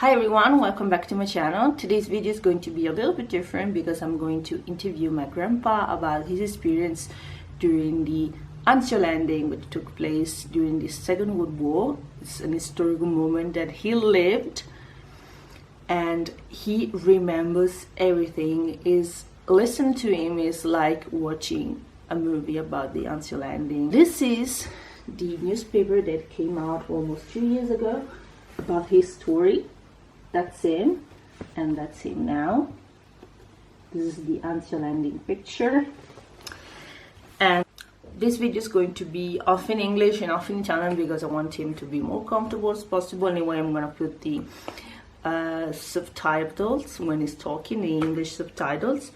Hi everyone, welcome back to my channel. Today's video is going to be a little bit different because I'm going to interview my grandpa about his experience during the Anzio landing, which took place during the Second World War. It's an historical moment that he lived and he remembers everything. Listening to him is like watching a movie about the Anzio landing. This is the newspaper that came out almost 2 years ago about his story. That's him, and that's him now. This is the Anzio landing picture. And this video is going to be off in English and off in Italian because I want him to be more comfortable as possible. Anyway, I'm gonna put the subtitles when he's talking, the English subtitles.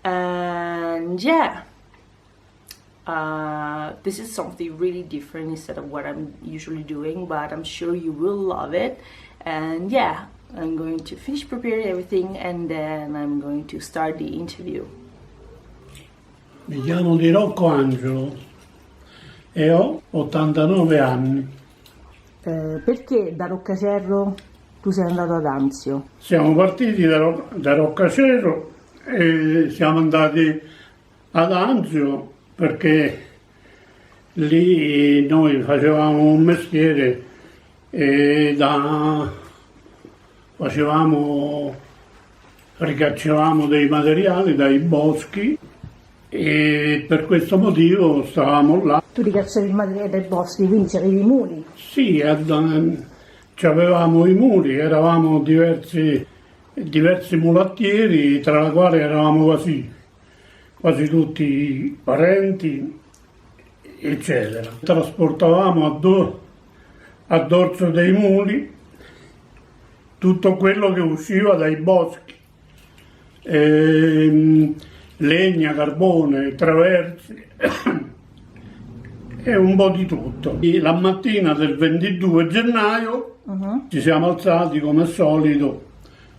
And yeah, this is something really different instead of what I'm usually doing, but I'm sure you will love it. And yeah, I'm going to finish preparing everything and then I'm going to start the interview. Mi chiamo Di Angelo e ho 89 anni. Perché da Roccacerro tu sei andato ad Anzio? Siamo partiti da Roccacerro e siamo andati ad Anzio perché lì noi facevamo un mestiere e ricacciavamo dei materiali dai boschi e per questo motivo stavamo là. Tu ricacciavi il materiale dai boschi, quindi c'avevi i muli? Sì, avevamo i muli, eravamo diversi mulattieri, tra i quali eravamo quasi tutti parenti, eccetera. Trasportavamo a dorso dei muli tutto quello che usciva dai boschi, legna, carbone, traversi e un po' di tutto. La mattina del 22 gennaio ci siamo alzati come al solito,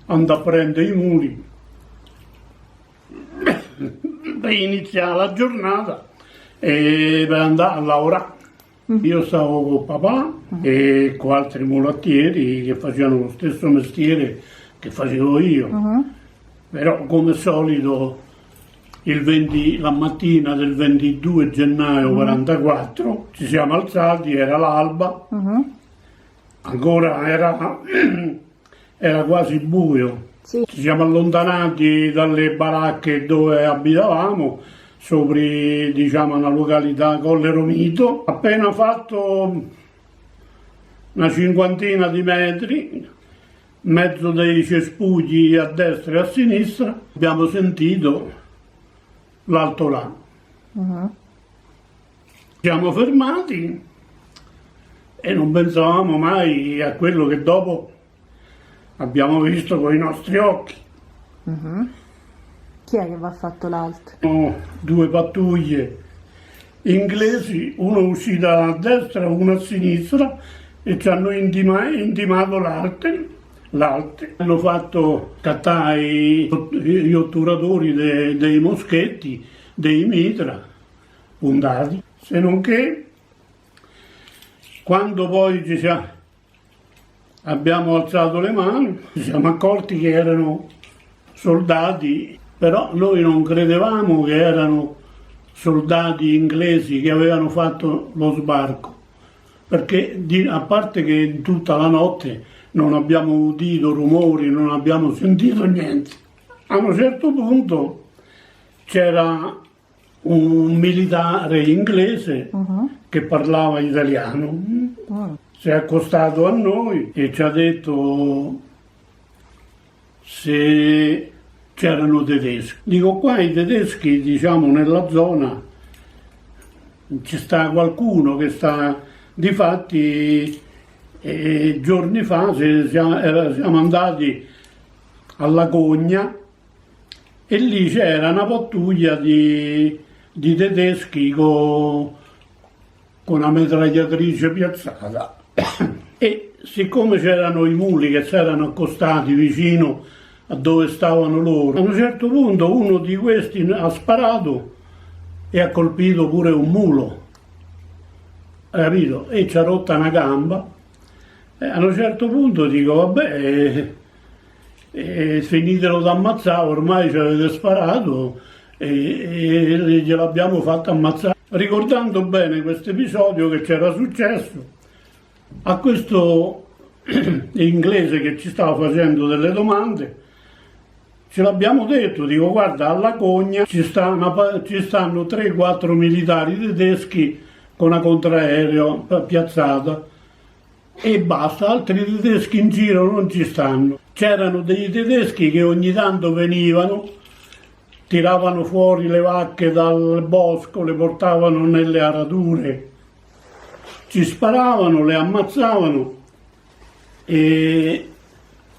andando a prendere i muli per iniziare la giornata e per andare a lavorare. Io stavo con papà e con altri mulattieri che facevano lo stesso mestiere che facevo io, però come al solito la mattina del 22 gennaio 44 ci siamo alzati, era l'alba, ancora era quasi buio, sì. Ci siamo allontanati dalle baracche dove abitavamo, sopra, diciamo, una località Colle Romito. Appena fatto una cinquantina di metri, mezzo dei cespugli a destra e a sinistra, abbiamo sentito l'altolà. Siamo fermati e non pensavamo mai a quello che dopo abbiamo visto con i nostri occhi. Chi è che va fatto l'altro? Due pattuglie inglesi, uno uscita a destra e uno a sinistra, e ci hanno intimato l'arte. Hanno fatto scattare gli otturatori dei moschetti, dei mitra puntati, se non che quando poi abbiamo alzato le mani ci siamo accorti che erano soldati. Però noi non credevamo che erano soldati inglesi che avevano fatto lo sbarco, perché a parte che in tutta la notte non abbiamo udito rumori, non abbiamo sentito niente. A un certo punto c'era un militare inglese che parlava italiano, si è accostato a noi e ci ha detto se c'erano tedeschi. Dico, qua i tedeschi, diciamo, nella zona ci sta qualcuno che sta, difatti giorni fa siamo andati alla Cogna e lì c'era una pattuglia di tedeschi con una mitragliatrice piazzata e siccome c'erano i muli che si erano accostati vicino a dove stavano loro, a un certo punto uno di questi ha sparato e ha colpito pure un mulo, capito? E ci ha rotta una gamba A un certo punto dico, vabbè, finitelo d'ammazzare, ormai ci avete sparato e gliel'abbiamo fatto ammazzare. Ricordando bene questo episodio che c'era successo, a questo inglese che ci stava facendo delle domande, ce l'abbiamo detto, dico guarda, alla Cogna ci stanno 3-4 militari tedeschi con una contraereo piazzata e basta, altri tedeschi in giro non ci stanno. C'erano dei tedeschi che ogni tanto venivano, tiravano fuori le vacche dal bosco, le portavano nelle arature, ci sparavano, le ammazzavano e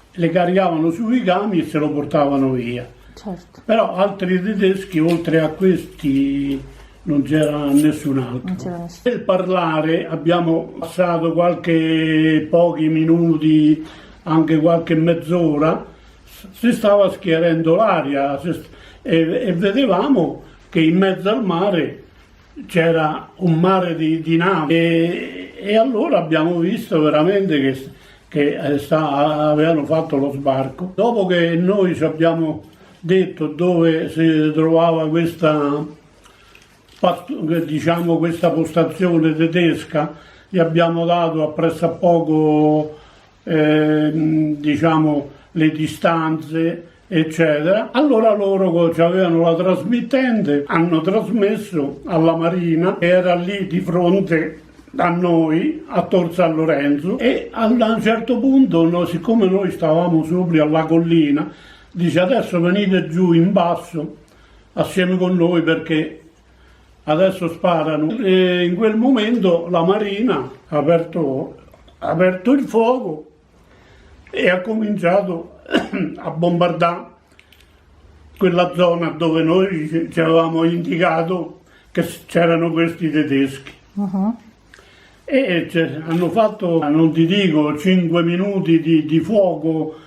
le caricavano sui camion e se lo portavano via. Certo. Però altri tedeschi, oltre a questi, non c'era nessun altro. Per parlare abbiamo passato pochi minuti, anche qualche mezz'ora, si stava schierendo l'aria e vedevamo che in mezzo al mare c'era un mare di navi e allora abbiamo visto veramente che avevano fatto lo sbarco. Dopo che noi ci abbiamo detto dove si trovava questa postazione tedesca, gli abbiamo dato a pressappoco le distanze eccetera, allora loro avevano la trasmittente, hanno trasmesso alla Marina che era lì di fronte a noi, a Tor San Lorenzo, e a un certo punto, siccome noi stavamo sopra alla collina, dice adesso venite giù in basso assieme con noi perché adesso sparano. E in quel momento la Marina ha aperto il fuoco e ha cominciato a bombardare quella zona dove noi ci avevamo indicato che c'erano questi tedeschi. E hanno fatto, non ti dico, 5 minuti di fuoco,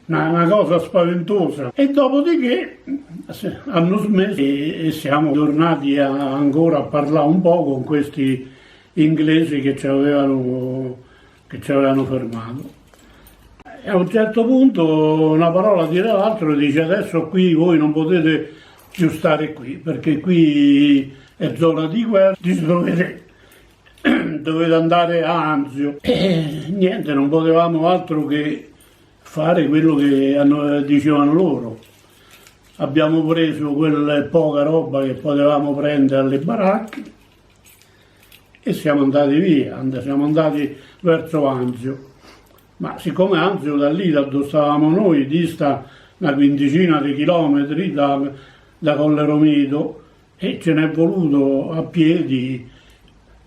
una cosa spaventosa, e dopodiché hanno smesso e siamo tornati ancora a parlare un po' con questi inglesi che ci avevano fermato. E a un certo punto una parola tira l'altro e dice adesso qui voi non potete più stare qui perché qui è zona di guerra, dovete andare a Anzio. E niente, non potevamo altro che fare quello che dicevano loro. Abbiamo preso quella poca roba che potevamo prendere alle baracche e siamo andati via, siamo andati verso Anzio. Ma siccome Anzio da lì, da dove stavamo noi, dista una quindicina di chilometri da Colle Romito, e ce n'è voluto a piedi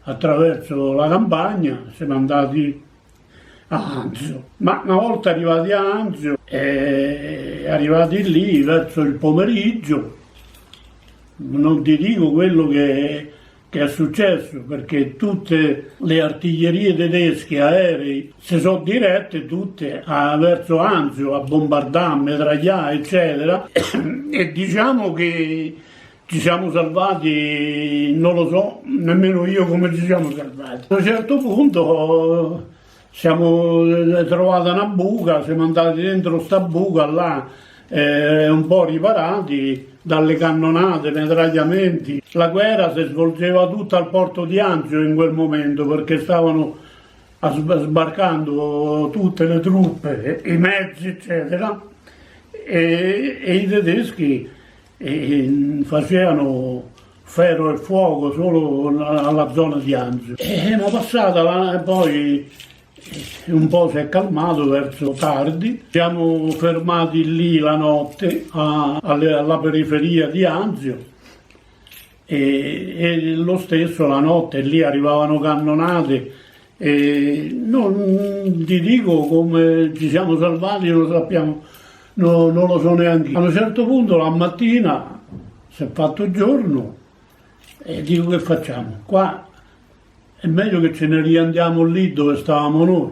attraverso la campagna, siamo andati a Anzio. Ma una volta arrivati a Anzio, arrivati lì verso il pomeriggio, non ti dico quello che è successo, perché tutte le artiglierie tedesche, aerei, si sono dirette tutte verso Anzio a bombardare, a mitragliare, eccetera, e diciamo che ci siamo salvati, non lo so, nemmeno io come ci siamo salvati. A un certo punto siamo trovati una buca, siamo andati dentro sta buca là, un po' riparati dalle cannonate, mitragliamenti. La guerra si svolgeva tutta al porto di Anzio in quel momento perché stavano sbarcando tutte le truppe, i mezzi eccetera, e i tedeschi facevano ferro e fuoco solo alla zona di Anzio. E ma passata poi un po' si è calmato verso tardi, siamo fermati lì la notte alla periferia di Anzio e lo stesso la notte lì arrivavano cannonate e non ti dico come ci siamo salvati, non lo sappiamo, non lo so neanche io. A un certo punto la mattina si è fatto giorno e dico che facciamo? Qua è meglio che ce ne riandiamo lì dove stavamo noi.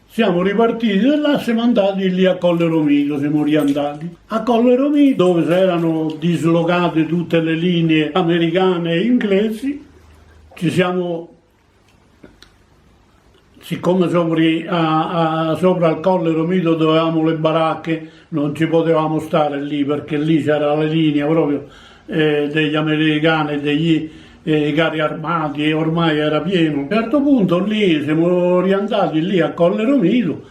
Siamo ripartiti da là, siamo andati lì a Colle Romito, siamo riandati. A Colle Romito, dove si erano dislocate tutte le linee americane e inglesi, ci siamo siccome sopra al Colle Romito dove avevamo le baracche, non ci potevamo stare lì perché lì c'era la linea proprio degli americani e degli carri armati e ormai era pieno. A un certo punto lì siamo riandati lì a Colle Romito,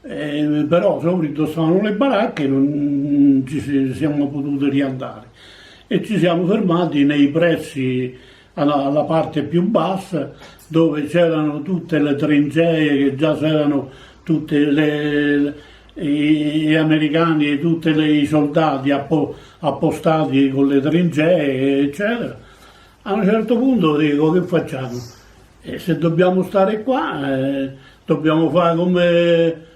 però sopra stavano le baracche e non ci siamo potuti riandare. E ci siamo fermati nei pressi alla parte più bassa dove c'erano tutte le trincee che già c'erano tutte gli americani e tutti i soldati appostati con le trincee eccetera. A un certo punto dico che facciamo? Se dobbiamo stare qua dobbiamo fare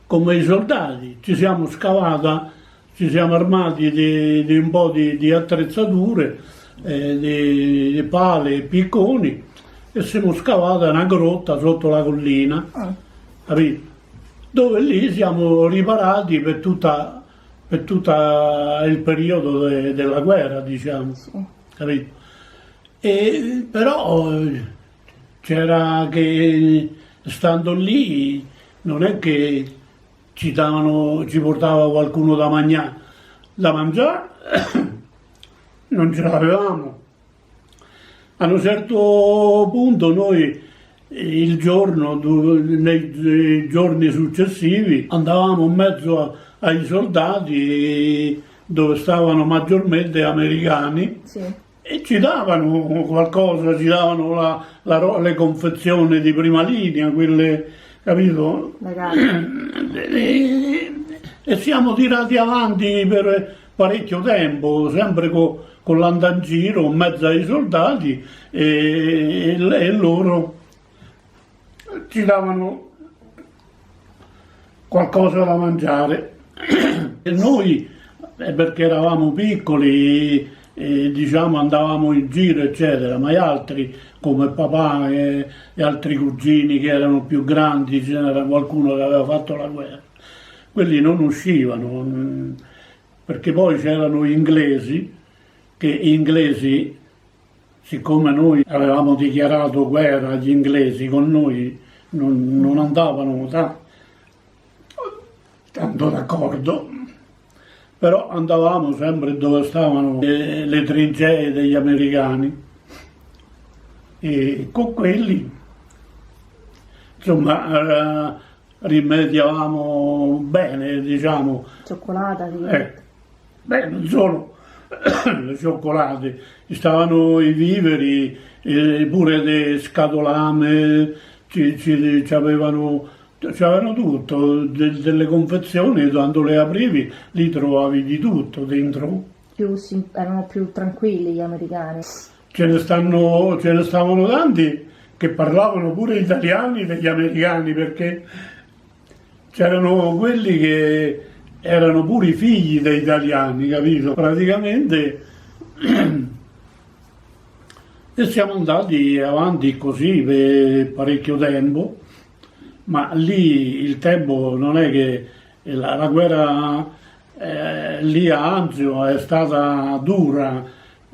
come i soldati. Ci siamo scavati, ci siamo armati di un po' di attrezzature, di pale e picconi e siamo scavati una grotta sotto la collina, capito? Dove lì siamo riparati per tutto il periodo della guerra, diciamo, capito? Però c'era che stando lì non è che ci portava qualcuno da mangiare, non ce l'avevamo. A un certo punto noi nei giorni successivi andavamo in mezzo ai soldati dove stavano maggiormente americani, e ci davano qualcosa, ci davano le confezioni di prima linea, quelle, capito? E siamo tirati avanti per parecchio tempo, sempre con l'andangiro in mezzo ai soldati e loro ci davano qualcosa da mangiare. E noi, perché eravamo piccoli, diciamo andavamo in giro eccetera, ma gli altri come papà e altri cugini che erano più grandi, c'era qualcuno che aveva fatto la guerra, quelli non uscivano, perché poi c'erano gli inglesi, siccome noi avevamo dichiarato guerra agli inglesi, con noi non andavano tanto d'accordo, però andavamo sempre dove stavano le trincee degli americani e con quelli insomma rimediavamo bene, diciamo. Cioccolata? Beh, non solo le cioccolate, stavano i viveri, pure le scatolame, c'avevano tutto, delle confezioni, quando le aprivi li trovavi di tutto dentro. Erano più tranquilli gli americani. Ce ne stavano tanti che parlavano pure italiani degli americani, perché c'erano quelli che erano pure i figli degli italiani, capito? Praticamente e siamo andati avanti così per parecchio tempo, ma lì il tempo non è che la guerra lì a Anzio è stata dura,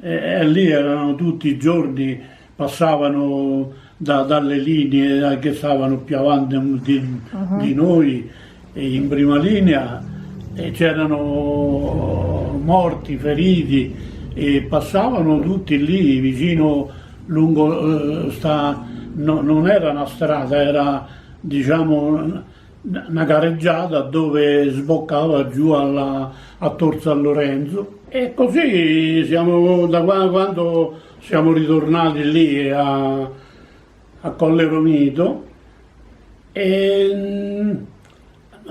lì erano tutti i giorni, passavano dalle linee che stavano più avanti di noi in prima linea, e c'erano morti, feriti, e passavano tutti lì vicino, lungo non era una strada, era diciamo una gareggiata dove sboccava giù a Tor San Lorenzo. E così da quando siamo ritornati lì a Colle Romito, e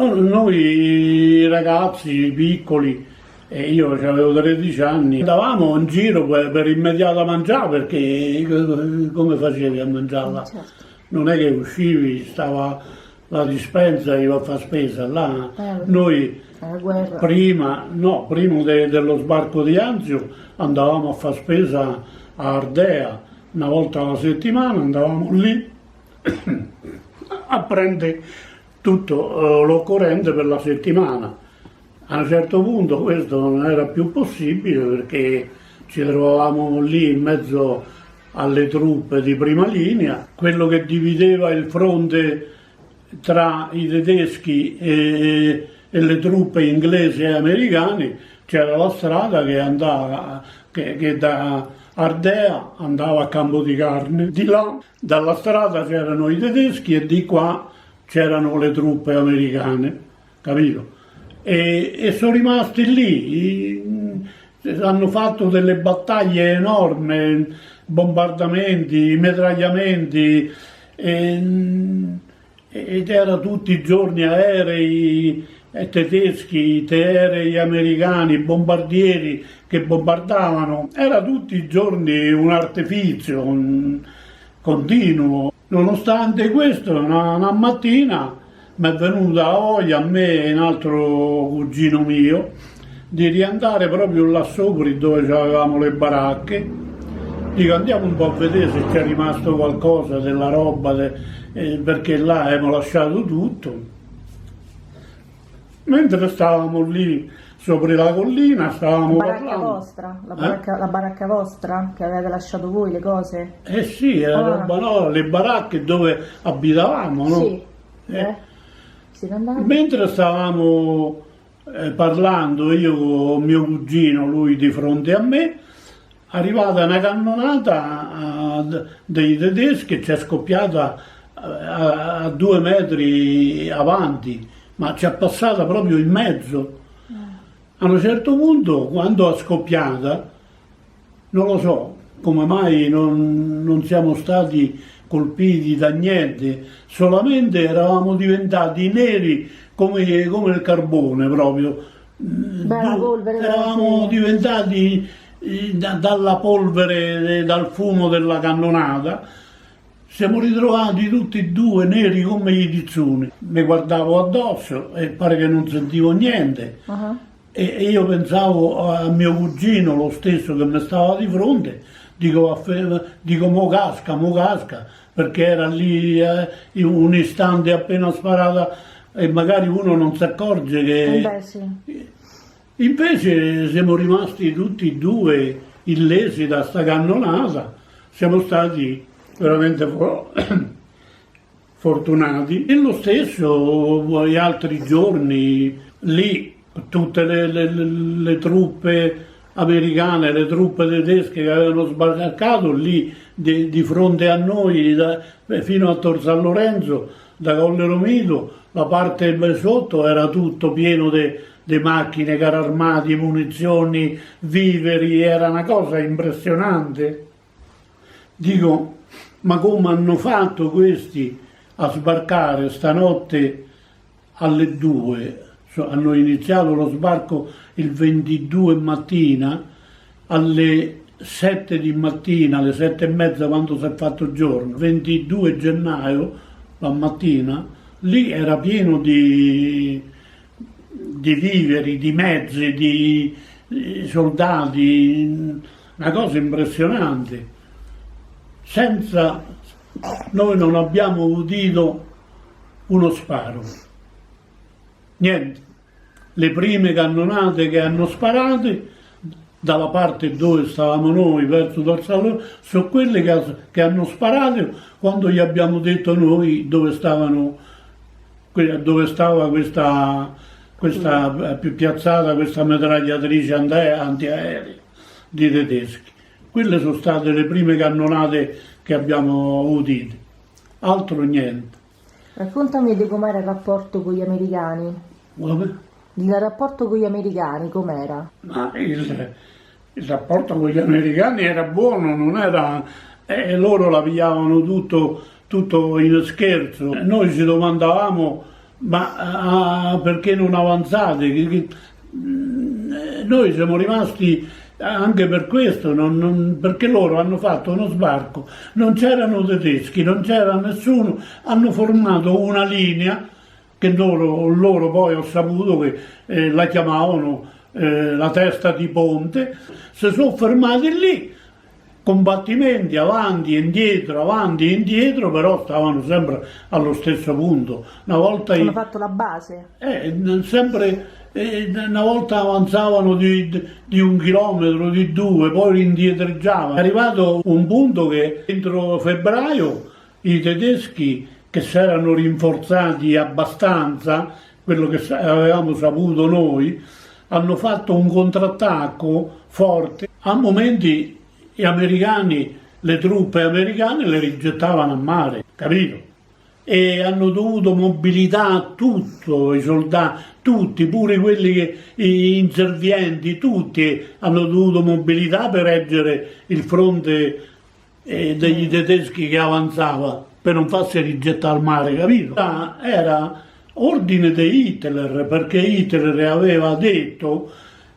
noi ragazzi piccoli, e io avevo 13 anni, andavamo in giro per immediato a mangiare, perché come facevi a mangiarla? Certo. Non è che uscivi, stava la dispensa e iba a fare spesa là. Noi prima dello Sbarco di Anzio andavamo a fare spesa a Ardea, una volta alla settimana andavamo lì a prendere tutto l'occorrente per la settimana. A un certo punto questo non era più possibile, perché ci trovavamo lì in mezzo alle truppe di prima linea. Quello che divideva il fronte tra i tedeschi e le truppe inglesi e americani, c'era la strada che andava, che da Ardea andava a Campo di Carne. Di là, dalla strada c'erano i tedeschi e di qua c'erano le truppe americane, capito? E sono rimasti lì, hanno fatto delle battaglie enormi, bombardamenti, metragliamenti, ed era tutti i giorni aerei tedeschi, aerei americani, bombardieri che bombardavano. Era tutti i giorni un artifizio continuo. Nonostante questo, una mattina mi è venuta la voglia, a me e un altro cugino mio, di riandare proprio là sopra dove avevamo le baracche. Dico, andiamo un po' a vedere se c'è rimasto qualcosa della roba, perché là abbiamo lasciato tutto. Mentre stavamo lì sopra la collina, stavamo parlando. Vostra? La baracca vostra che avete lasciato voi, le cose? Eh sì, era roba, no, le baracche dove abitavamo, no? Sì. Mentre stavamo parlando, io con mio cugino, lui di fronte a me, arrivata una cannonata dei tedeschi, c'è scoppiata a 2 metri avanti, ma ci è passata proprio in mezzo. A un certo punto, quando è scoppiata, non lo so come mai non siamo stati colpiti da niente, solamente eravamo diventati neri come il carbone proprio. Bella polvere, eravamo diventati dalla polvere, dal fumo della cannonata. Siamo ritrovati tutti e due neri come i tizzoni. Mi guardavo addosso e pare che non sentivo niente. E io pensavo a mio cugino, lo stesso che mi stava di fronte, dico mo casca, perché era lì in un istante appena sparata e magari uno non si accorge che... Sì. Invece siamo rimasti tutti e due illesi da sta cannonata, siamo stati veramente fortunati. E lo stesso gli altri giorni lì tutte le truppe americane, le truppe tedesche che avevano sbarcato lì di fronte a noi fino a Tor San Lorenzo, da Colle Romito, la parte sotto era tutto pieno di macchine, carri armati, munizioni, viveri, era una cosa impressionante. Dico, ma come hanno fatto questi a sbarcare stanotte alle 2? Hanno iniziato lo sbarco il 22 mattina, alle 7 di mattina, alle 7:30 quando si è fatto giorno, 22 gennaio, la mattina, lì era pieno di viveri, di mezzi, di soldati, una cosa impressionante. Noi non abbiamo udito uno sparo, niente. Le prime cannonate che hanno sparato dalla parte dove stavamo noi, verso Dorsalo, sono quelle che hanno sparato quando gli abbiamo detto noi dove stava questa più piazzata, questa mitragliatrice antiaerea di tedeschi. Quelle sono state le prime cannonate che abbiamo udito, altro niente. Raccontami di com'era il rapporto con gli americani. Come? Il rapporto con gli americani com'era? Ma il rapporto con gli americani era buono, non era... loro la pigliavano tutto in scherzo. Noi ci domandavamo, ma perché non avanzate? Noi siamo rimasti anche per questo, perché loro hanno fatto uno sbarco, non c'erano tedeschi, non c'era nessuno, hanno formato una linea che loro poi ho saputo che la chiamavano la testa di ponte, si sono fermati lì combattimenti avanti e indietro, però stavano sempre allo stesso punto. Una volta hanno fatto la base. Una volta avanzavano di 1 chilometro, di 2, poi indietreggiavano. È arrivato un punto che entro febbraio i tedeschi, che si erano rinforzati abbastanza, quello che avevamo saputo noi, hanno fatto un contrattacco forte. A momenti gli americani, le truppe americane le rigettavano a mare, capito? E hanno dovuto mobilitare tutto, i soldati, tutti, pure quelli gli inservienti, tutti hanno dovuto mobilitare per reggere il fronte degli tedeschi che avanzava, per non farsi rigettare al mare, capito? Era ordine di Hitler, perché Hitler aveva detto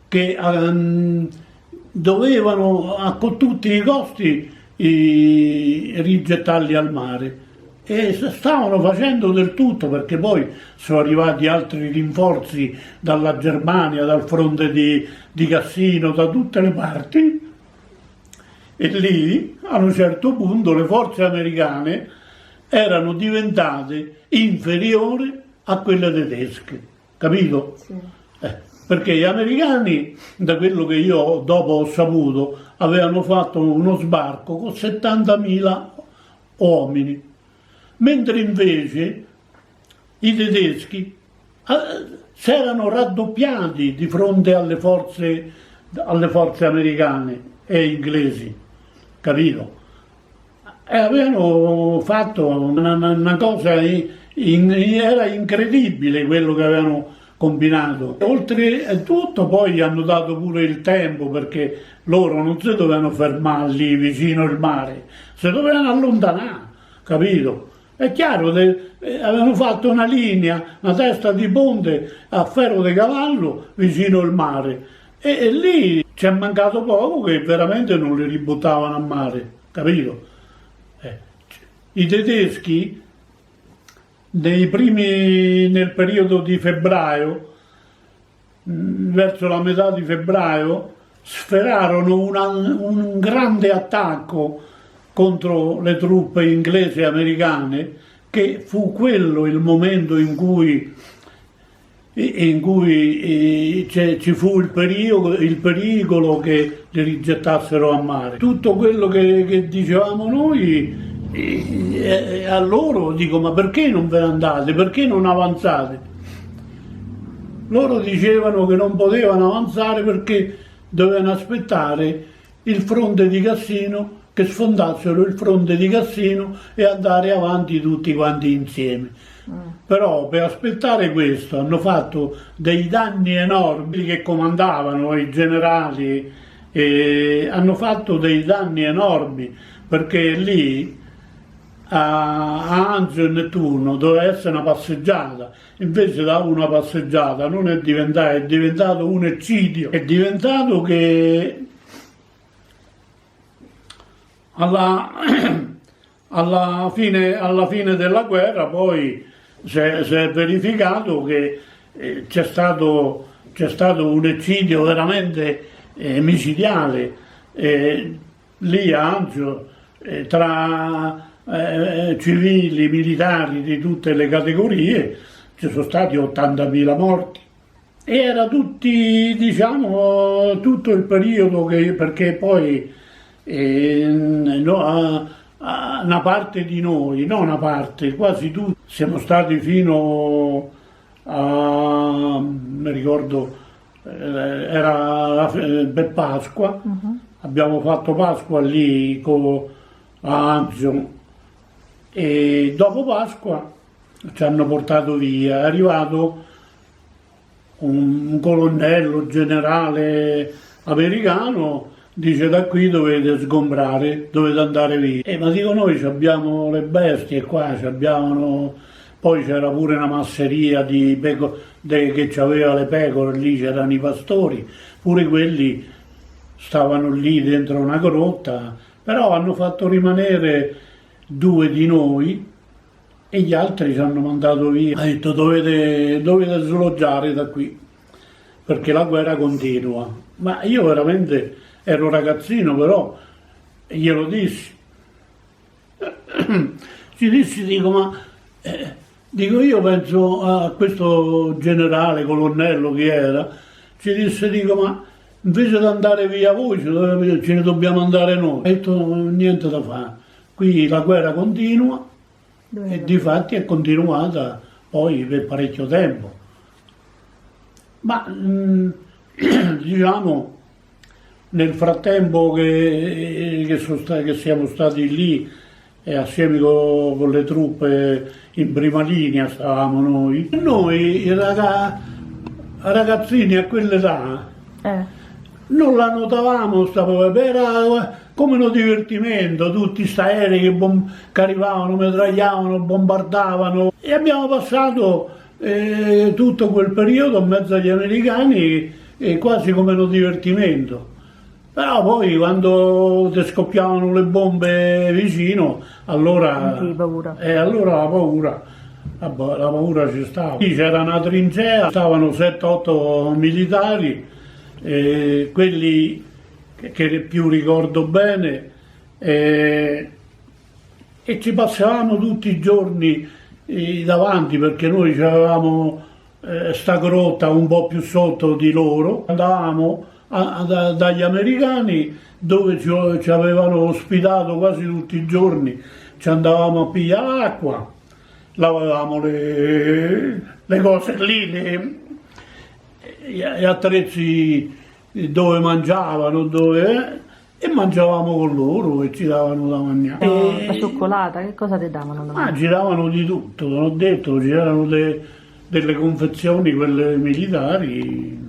che dovevano a tutti i costi rigettarli al mare, e stavano facendo del tutto, perché poi sono arrivati altri rinforzi dalla Germania, dal fronte di Cassino, da tutte le parti, e lì a un certo punto le forze americane erano diventate inferiori a quelle tedesche, capito? Sì. Perché gli americani, da quello che io dopo ho saputo, avevano fatto uno sbarco con 70.000 uomini, mentre invece i tedeschi si erano raddoppiati di fronte alle forze americane e inglesi, capito? E avevano fatto una cosa, era incredibile quello che avevano combinato. Oltre a tutto poi hanno dato pure il tempo, perché loro non si dovevano fermare lì vicino al mare, si dovevano allontanare, capito? È chiaro, avevano fatto una linea, una testa di ponte a ferro di cavallo vicino al mare, e lì ci è mancato poco che veramente non li ributtavano a mare, capito? I tedeschi nel periodo di febbraio, verso la metà di febbraio, sferarono un grande attacco contro le truppe inglesi e americane, che fu quello il momento in cui ci fu il pericolo che li rigettassero a mare. Tutto quello che dicevamo noi, a loro dico: ma perché non ve ne andate? Perché non avanzate? Loro dicevano che non potevano avanzare perché dovevano aspettare il fronte di Cassino, che sfondassero il fronte di Cassino e andare avanti tutti quanti insieme. Però per aspettare questo hanno fatto dei danni enormi, che comandavano i generali, hanno fatto dei danni enormi, perché lì a Anzio e Nettuno doveva essere una passeggiata, invece da una passeggiata non è diventato, è diventato un eccidio. È diventato che alla fine della guerra poi si è verificato che c'è stato un eccidio veramente micidiale lì a Anzio, tra civili, militari di tutte le categorie. Ci sono stati 80.000 morti, e era tutti, diciamo, tutto il periodo perché poi una parte di noi, non una parte, quasi tutti, siamo stati fino a, mi ricordo, era per Pasqua, abbiamo fatto Pasqua lì a Anzio, e dopo Pasqua ci hanno portato via. È arrivato un colonnello generale americano, dice: da qui dovete sgombrare, dovete andare via. Ma dico: noi abbiamo le bestie qua, poi c'era pure una masseria che aveva le pecore, lì c'erano i pastori, pure quelli stavano lì dentro una grotta, però hanno fatto rimanere 2 di noi e gli altri ci hanno mandato via. Ha detto: dovete sloggiare da qui, perché la guerra continua. Ma io veramente ero ragazzino, però E glielo dissi. Ci dissi, dico, ma dico, io penso a questo generale, colonnello che era, ci disse, dico, ma invece di andare via voi ce ne dobbiamo andare noi. Ho detto, niente da fare, qui la guerra continua e difatti è continuata poi per parecchio tempo. Ma diciamo, nel frattempo che siamo stati lì e assieme con le truppe in prima linea stavamo noi. Noi ragazzini a quell'età non la notavamo, era come un divertimento, tutti sti aerei che arrivavano, mitragliavano, bombardavano e abbiamo passato tutto quel periodo in mezzo agli americani quasi come un divertimento. Però poi quando ti scoppiavano le bombe vicino, allora, allora la paura ci stava. Lì c'era una trincea, stavano 7-8 militari, quelli che più ricordo bene, e ci passavamo tutti i giorni davanti perché noi avevamo sta grotta un po' più sotto di loro, andavamo dagli americani dove ci avevano ospitato quasi tutti i giorni, ci andavamo a pigliare acqua, lavavamo le cose lì, gli attrezzi dove mangiavano, e mangiavamo con loro e ci davano da mangiare. La cioccolata, che cosa ti davano? Ci davano di tutto, non ho detto, c'erano delle confezioni, quelle militari,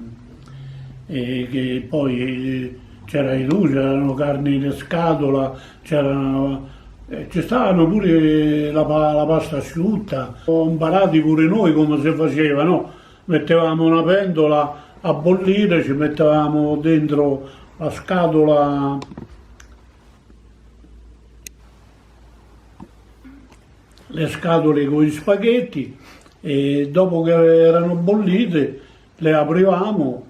che poi c'era c'erano carni in scatola, ci stavano pure la pasta asciutta. Ho imparato pure noi come si faceva, no? Mettevamo una pentola a bollire, ci mettevamo dentro la scatola le scatole con gli spaghetti e dopo che erano bollite le aprivamo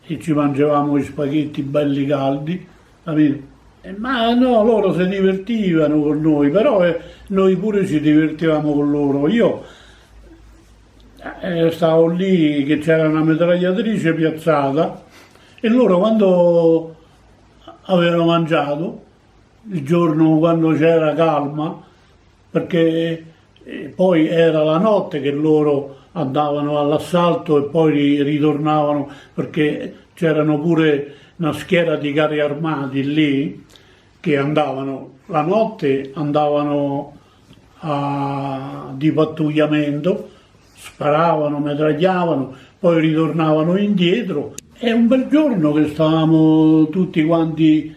e ci mangiavamo gli spaghetti belli caldi, capito? Ma no, loro si divertivano con noi, però noi pure ci divertivamo con loro. Io stavo lì che c'era una mitragliatrice piazzata e loro quando avevano mangiato, il giorno quando c'era calma, perché poi era la notte che loro andavano all'assalto e poi ritornavano perché c'erano pure una schiera di carri armati lì che andavano la notte, andavano di pattugliamento, sparavano, mitragliavano, poi ritornavano indietro. È un bel giorno che stavamo tutti quanti,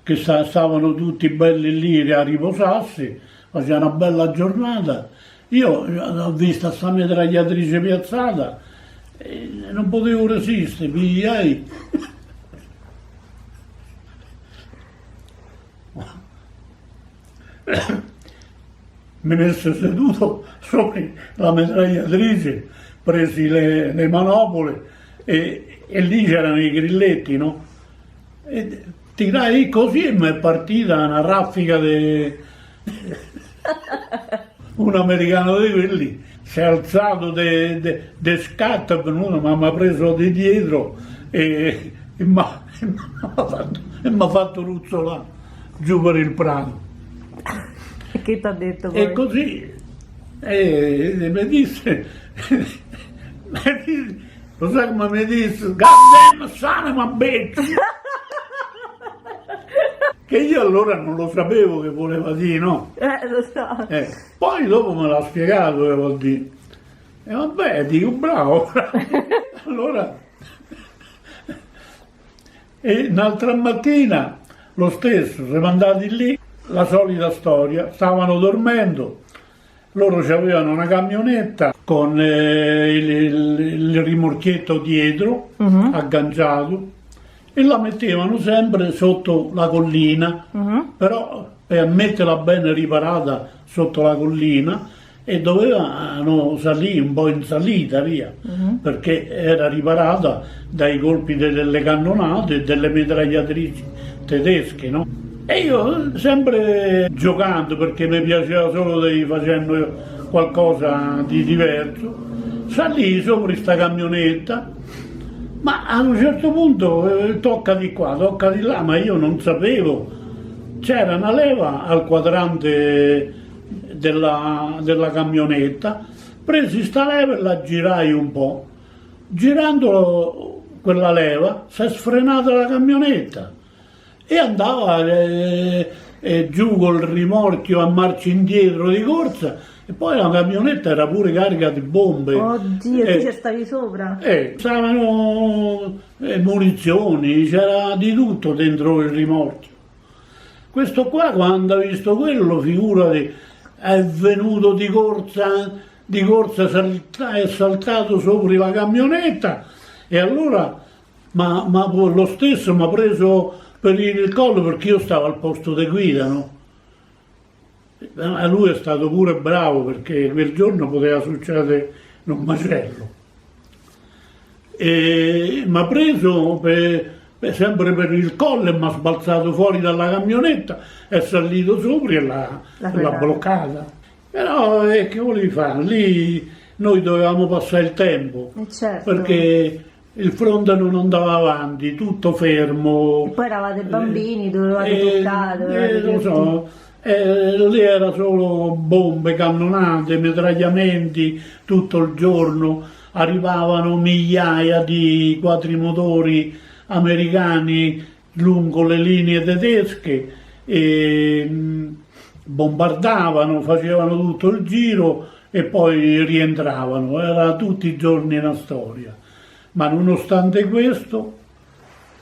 che stavano tutti belli lì a riposarsi, faceva una bella giornata. Io ho visto questa mitragliatrice piazzata e non potevo resistere, pigliai. Mi messe seduto sopra la mitragliatrice, presi le manopole e lì c'erano i grilletti, no? E tirai così e mi è partita una raffica di... Un americano di quelli si è alzato de scatto, è venuto, ma mi ha preso di dietro e mi ha fatto ruzzolare giù per il prato. E che ti ha detto poi? E così mi disse, lo sai come mi disse? God damn son of a bitch! Che io allora non lo sapevo che voleva dire, no? Lo so. Poi dopo me l'ha spiegato che vuol dire. E vabbè, dico bravo. Allora, e un'altra mattina lo stesso, siamo andati lì, la solita storia, stavano dormendo, loro avevano una camionetta con il rimorchietto dietro, agganciato, e la mettevano sempre sotto la collina, però per metterla bene riparata sotto la collina, e dovevano salire un po' in salita via, perché era riparata dai colpi delle cannonate e delle mitragliatrici tedesche, no? E io sempre giocando, perché mi piaceva solo di facendo qualcosa di diverso, salii sopra questa camionetta, ma a un certo punto tocca di qua, tocca di là, ma io non sapevo. C'era una leva al quadrante della camionetta, presi sta leva e la girai un po'. Girando quella leva si è sfrenata la camionetta e andava giù col rimorchio a marcia indietro di corsa, e poi la camionetta era pure carica di bombe. Oddio, tu ci stavi sopra? Stavano munizioni, c'era di tutto dentro il rimorchio. Questo qua, quando ha visto quello, figurati, è venuto di corsa, è saltato sopra la camionetta, e allora lo stesso mi ha preso per il collo, perché io stavo al posto di guida, no? Lui è stato pure bravo, perché quel giorno poteva succedere un macello. E mi ha preso sempre per il collo e mi ha sbalzato fuori dalla camionetta, è salito sopra e l'ha bloccata. Però che volevi fare? Lì noi dovevamo passare il tempo, certo, perché il fronte non andava avanti, tutto fermo. E poi eravate bambini, dovevate toccare, lo so, lì era solo bombe, cannonate, mitragliamenti tutto il giorno, arrivavano migliaia di quadrimotori americani lungo le linee tedesche e bombardavano, facevano tutto il giro e poi rientravano. Era tutti i giorni una storia. Ma nonostante questo,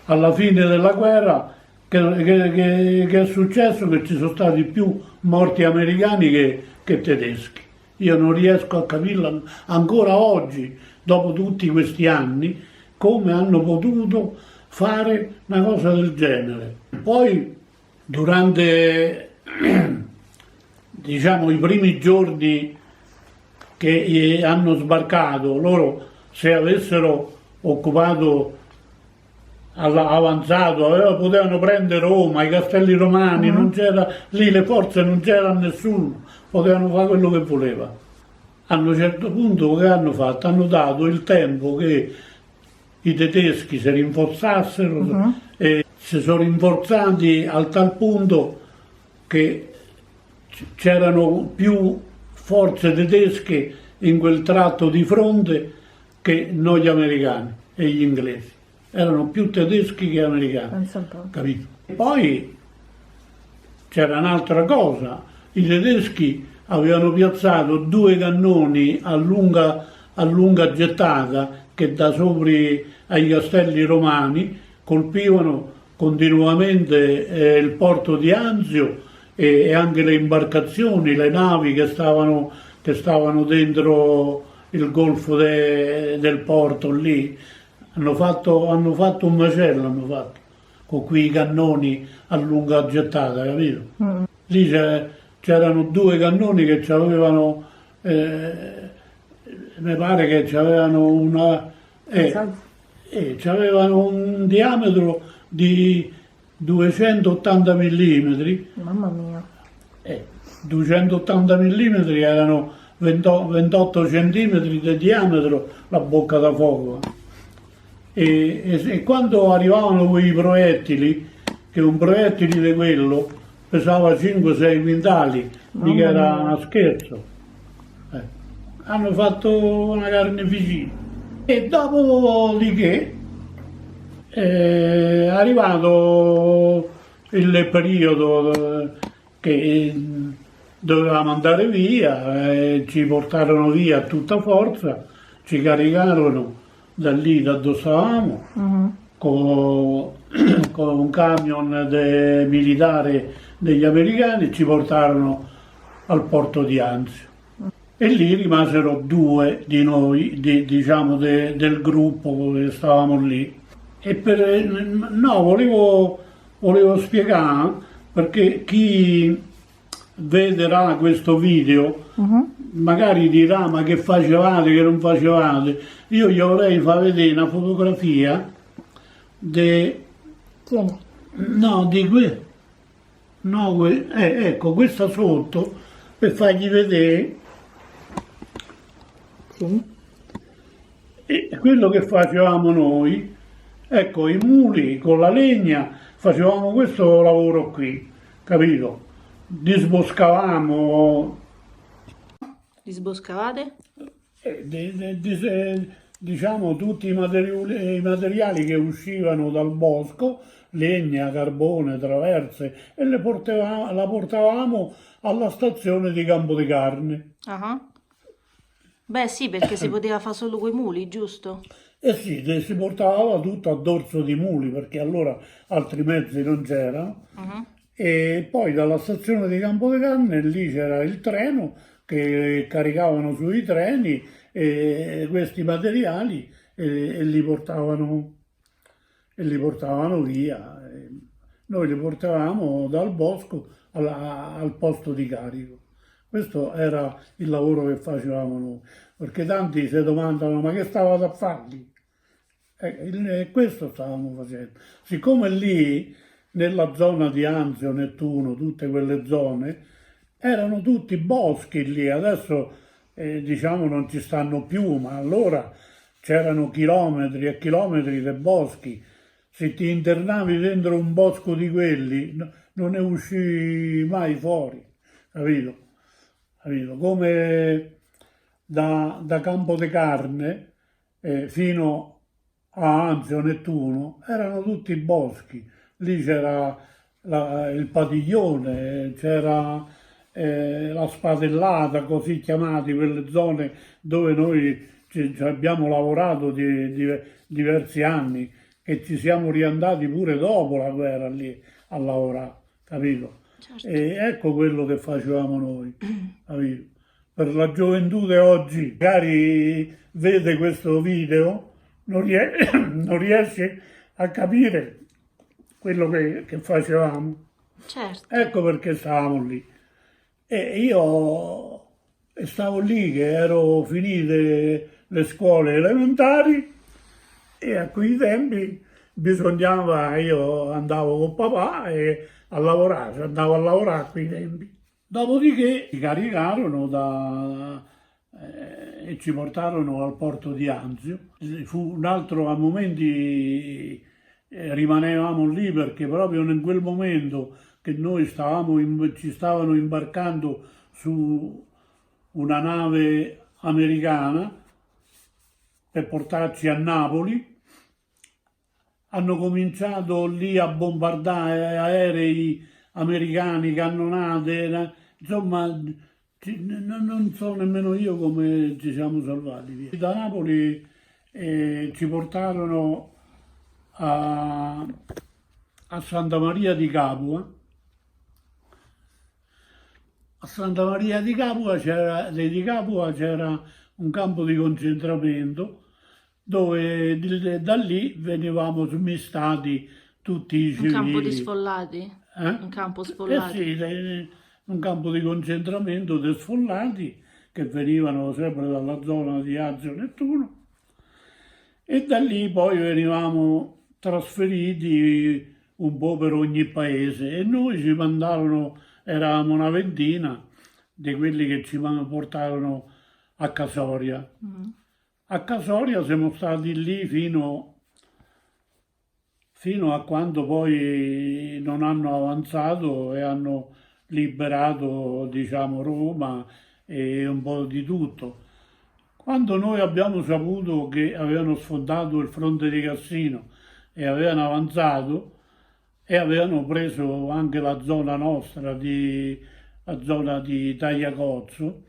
alla fine della guerra, che è successo? Che ci sono stati più morti americani che tedeschi. Io non riesco a capirla ancora oggi, dopo tutti questi anni, come hanno potuto fare una cosa del genere. Poi, durante diciamo i primi giorni che hanno sbarcato, loro, se avessero occupato avanzato, potevano prendere Roma, i castelli romani, non c'era lì, le forze, non c'era nessuno, potevano fare quello che voleva. A un certo punto che hanno fatto? Hanno dato il tempo che i tedeschi si rinforzassero e si sono rinforzati al tal punto che c'erano più forze tedesche in quel tratto di fronte che noi americani e gli inglesi. Erano più tedeschi che americani, capito? E poi c'era un'altra cosa: i tedeschi avevano piazzato 2 cannoni a lunga gettata che da sopra ai castelli romani colpivano continuamente il porto di Anzio e anche le imbarcazioni, le navi che stavano dentro il golfo del porto lì. Hanno fatto un macello, con quei cannoni a lunga gettata, capito? Lì c'erano 2 cannoni che avevano, mi pare che avevano c'avevano un diametro di 280 mm. Mamma mia. 280 mm erano 28 cm di diametro la bocca da fuoco. E quando arrivavano quei proiettili, che un proiettile di quello pesava 5-6 quintali, mica era uno scherzo, hanno fatto una carneficina. E dopodiché è arrivato il periodo che dovevamo andare via, ci portarono via a tutta forza, ci caricarono da lì, da dove stavamo, con un camion militare degli americani, ci portarono al porto di Anzio. E lì rimasero 2 di noi, diciamo del gruppo che stavamo lì. E volevo spiegare, perché chi vedrà questo video magari dirà: ma che facevate, che non facevate? Io gli vorrei far vedere una fotografia Tieni. no, No, ecco, questa sotto, per fargli vedere, Sì. e quello che facevamo noi, ecco, i muli con la legna, facevamo questo lavoro qui, capito? Disboscavamo, Li sboscavate? diciamo, tutti i materiali che uscivano dal bosco, legna, carbone, traverse, e la portavamo alla stazione di Campo di Carne. Ah. Beh sì, perché si poteva fare solo coi muli, giusto? E sì, si portava tutto a dorso di muli, perché allora altri mezzi non c'erano. E poi dalla stazione di Campo di Carne lì c'era il treno che caricavano sui treni questi materiali e li portavano via. E noi li portavamo dal bosco al posto di carico. Questo era il lavoro che facevamo noi, perché tanti si domandano ma che stavate a farli? Questo stavamo facendo. Siccome lì, nella zona di Anzio, Nettuno, tutte quelle zone, erano tutti boschi lì, adesso diciamo non ci stanno più, ma allora c'erano chilometri e chilometri di boschi. Se ti internavi dentro un bosco di quelli, non ne uscivi mai fuori, capito? Capito? Come da Campo de Carne fino a Anzio, Nettuno, erano tutti boschi. Lì c'era il padiglione, c'era la spadellata, così chiamati, quelle zone dove noi ci abbiamo lavorato diversi anni, che ci siamo riandati pure dopo la guerra lì a lavorare, capito? Certo. E ecco quello che facevamo noi, capito? Per la gioventù di oggi, magari vede questo video, non riesce a capire quello che facevamo. Certo. Ecco perché stavamo lì. E io stavo lì che ero finite le scuole elementari e a quei tempi bisognava, io andavo con papà e a lavorare, andavo a lavorare a quei tempi. Dopodiché ci caricarono e ci portarono al porto di Anzio. Fu un altro, a momenti rimanevamo lì perché proprio in quel momento che noi ci stavano imbarcando su una nave americana per portarci a Napoli, hanno cominciato lì a bombardare aerei americani, cannonate, insomma, non so nemmeno io come ci siamo salvati via. Da Napoli ci portarono a Santa Maria di Capua. A Santa Maria di Capua c'era un campo di concentramento dove da lì venivamo smistati tutti i civili. Un campo di sfollati? Un campo sfollati? Sì, un campo di concentramento di sfollati che venivano sempre dalla zona di Anzio Nettuno e da lì poi venivamo trasferiti un po' per ogni paese e noi ci mandarono, eravamo una ventina di quelli che ci portarono a Casoria. A Casoria siamo stati lì fino a quando poi non hanno avanzato e hanno liberato, diciamo, Roma e un po' di tutto. Quando noi abbiamo saputo che avevano sfondato il fronte di Cassino e avevano avanzato e avevano preso anche la zona nostra, la zona di Tagliacozzo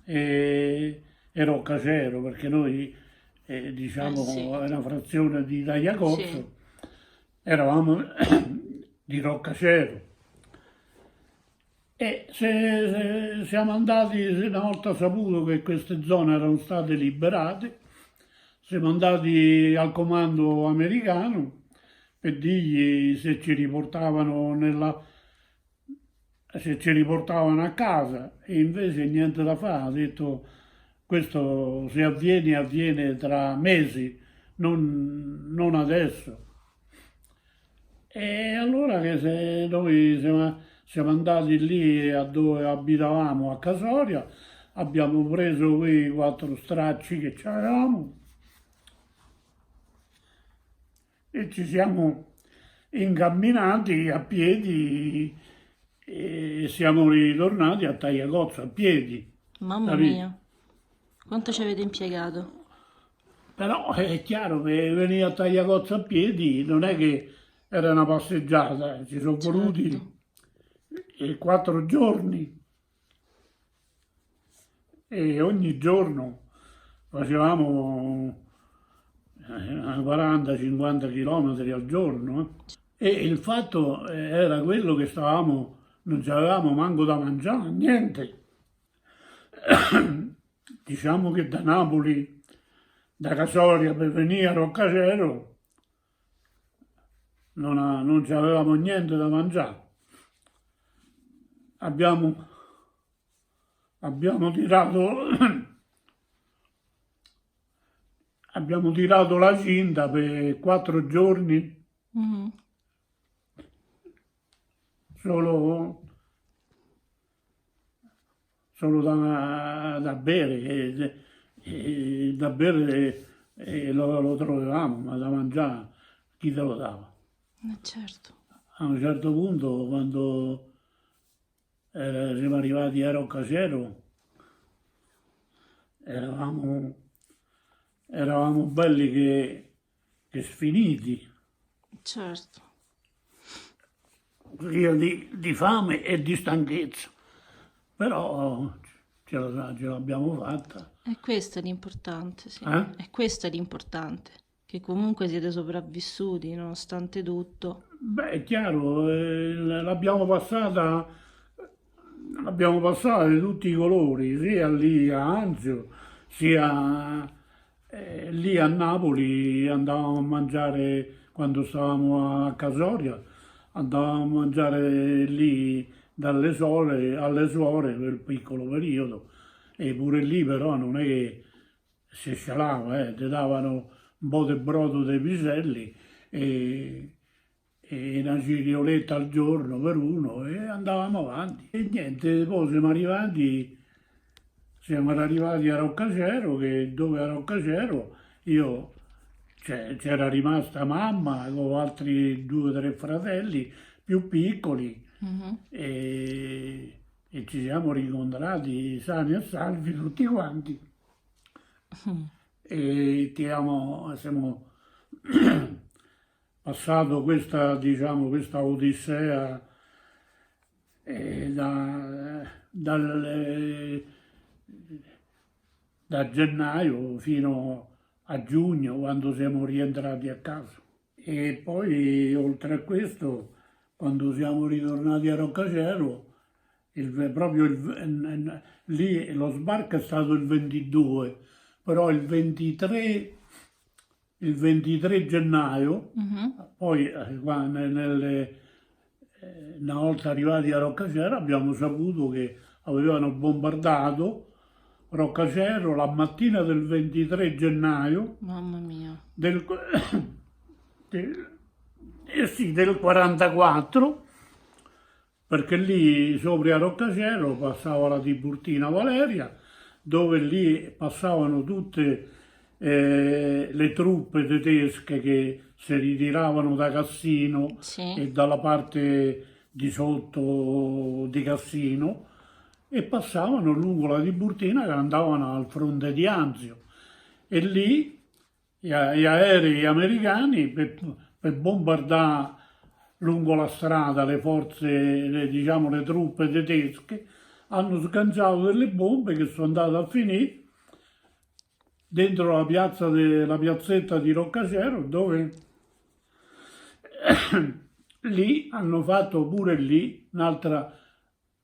e Roccacero, perché noi, diciamo, sì. è una frazione di Tagliacozzo, Sì. eravamo di Roccacero. E siamo andati, una volta saputo che queste zone erano state liberate, siamo andati al comando americano per dirgli se ci riportavano a casa e invece niente da fare, ha detto questo se avviene tra mesi, non adesso. E allora che se noi siamo andati lì a dove abitavamo a Casoria, abbiamo preso quei 4 stracci che avevamo e ci siamo incamminati a piedi e siamo ritornati a Tagliacozzo a piedi. Mamma Capito? mia, quanto ci avete impiegato? Però è chiaro che venire a Tagliacozzo a piedi non è che era una passeggiata, ci sono voluti 4 giorni e ogni giorno facevamo 40-50 km al giorno. E il fatto era quello che non avevamo manco da mangiare, niente. Diciamo che da Napoli, da Casoria per venire a Roccacero non avevamo niente da mangiare. Abbiamo tirato abbiamo tirato la cinta per 4 giorni Mhm. solo da bere, da bere lo trovavamo, ma da mangiare chi te lo dava? Certo. A un certo punto, quando siamo arrivati a Roccacero, eravamo belli che sfiniti, Certo. sia di fame e di stanchezza, però ce l'abbiamo fatta. E questo è l'importante, sì. Eh? E questo è l'importante, che comunque siete sopravvissuti nonostante tutto. Beh, è chiaro, l'abbiamo passata di tutti i colori, sia lì a Anzio, sia lì a Napoli andavamo a mangiare, quando stavamo a Casoria, andavamo a mangiare lì dalle sole alle suore per un piccolo periodo, e pure lì però non è che si scialava, ti davano un po' di brodo dei piselli e una cirioletta al giorno per uno e andavamo avanti. E niente, poi siamo arrivati a Roccacero, dove a Roccacero c'era rimasta mamma con altri 2 o 3 fratelli più piccoli e ci siamo rincontrati sani e salvi tutti quanti. E siamo passato questa odissea da gennaio fino a giugno, quando siamo rientrati a casa. E poi, oltre a questo, quando siamo ritornati a Roccacero, lì lo sbarco è stato il 22, però il 23 gennaio, poi una volta arrivati a Roccacero abbiamo saputo che avevano bombardato Roccacero la mattina del 23 gennaio Mamma mia. del, del 44, perché lì sopra a Roccacero passava la Tiburtina Valeria, dove lì passavano tutte le truppe tedesche che si ritiravano da Cassino e dalla parte di sotto di Cassino e passavano lungo la Tiburtina che andavano al fronte di Anzio, e lì gli aerei americani per bombardare lungo la strada le forze, diciamo le truppe tedesche, hanno sganciato delle bombe che sono andate a finire dentro la piazzetta di Roccacero, dove lì hanno fatto pure lì un'altra